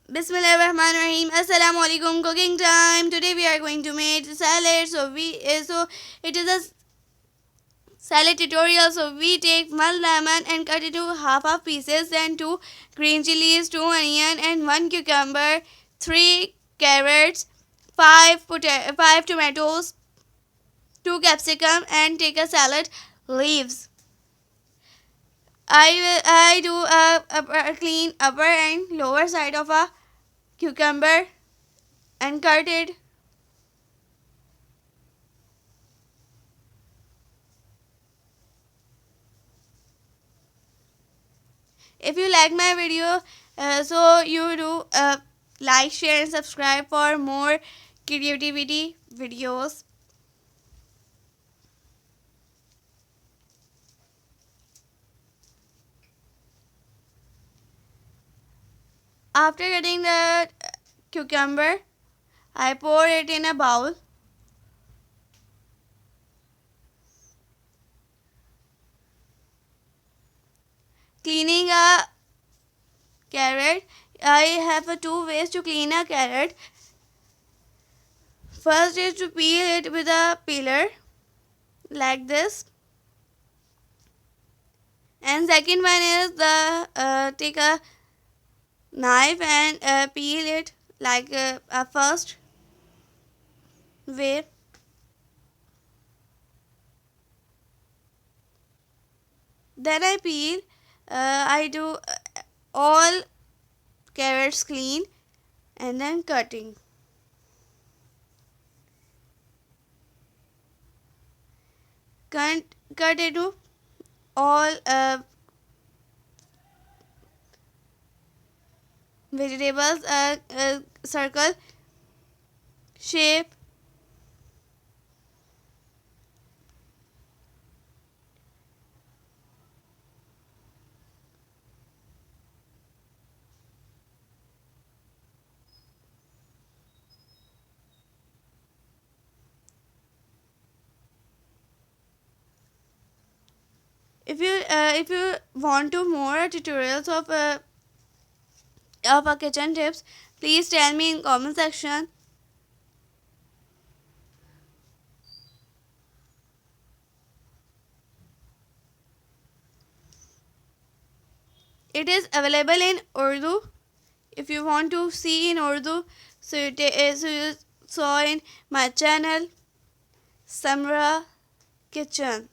Bismillahirrahmanirrahim. Assalamu alaikum. Cooking time. Today we are going to make salad. So it is a salad tutorial. So we take one lemon and cut it into half pieces. Then two green chilies, two onion and one cucumber, three carrots, five tomatoes, two capsicum, and take a salad leaves. I do a clean upper and lower side of a cucumber and cut it. If you like my video, so you do like, share, and subscribe for more creativity videos. After cutting the cucumber, I pour it in a bowl. Cleaning a carrot, I have two ways to clean a carrot. First is to peel it with a peeler like this, and second one is the take a knife and peel it like a first way. Then I do all carrots clean and then cutting. Cut into all vegetables circle shape. If you want to more tutorials of our kitchen tips, please tell me in comment section. It is available in Urdu. If you want to see in Urdu, so you saw in my channel Samra Kitchen.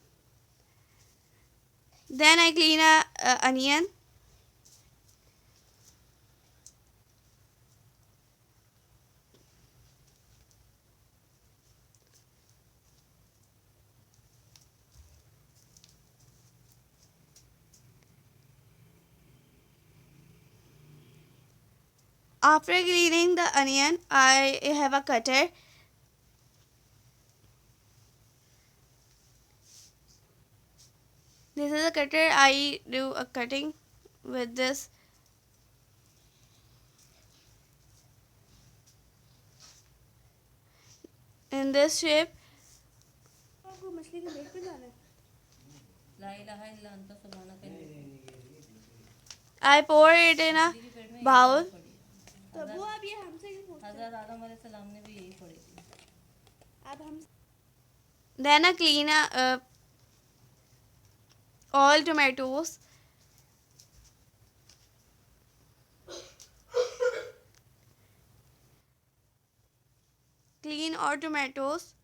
Then I clean a onion. After cleaning the onion, I have a cutter. This is a cutter. I do a cutting with this. In this shape. I pour it in a bowl. Then I clean all tomatoes. Clean all tomatoes.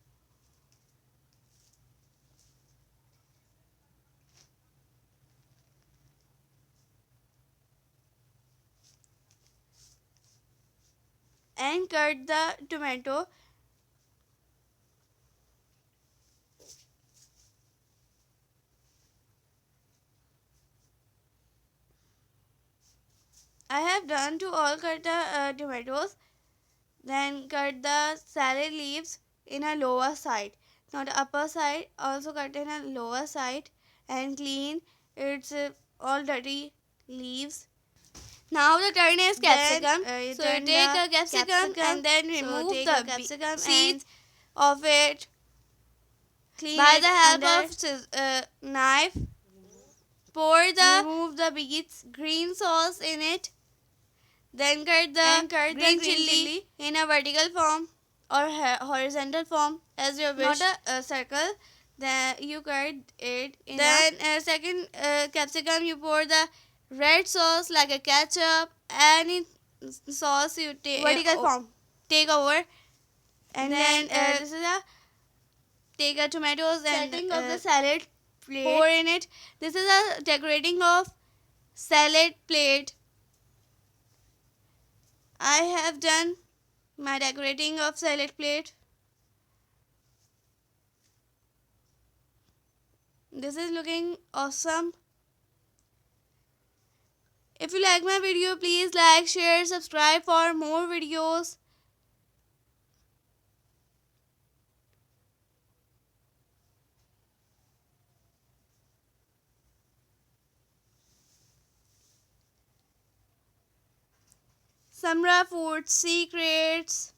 And cut the tomato. I have done to all cut the tomatoes. Then cut the salad leaves in a lower side, not upper side. Also cut in a lower side and clean its all dirty leaves. Now the turn is capsicum. So you take a capsicum and then remove the seeds of it. Clean by the help of knife. Remove the beets, green sauce in it. Then cut the green chilli in a vertical form or horizontal form as you wish. Not a circle. Then you cut it in. Then second capsicum, you pour the red sauce like a ketchup. Any sauce you take vertical form. Take over. And then this is a take a tomatoes and setting of the salad plate. Pour in it. This is a decorating of salad plate. I have done my decorating of salad plate. This is looking awesome. If you like my video, please like, share, subscribe for more videos. Samra Food Secrets.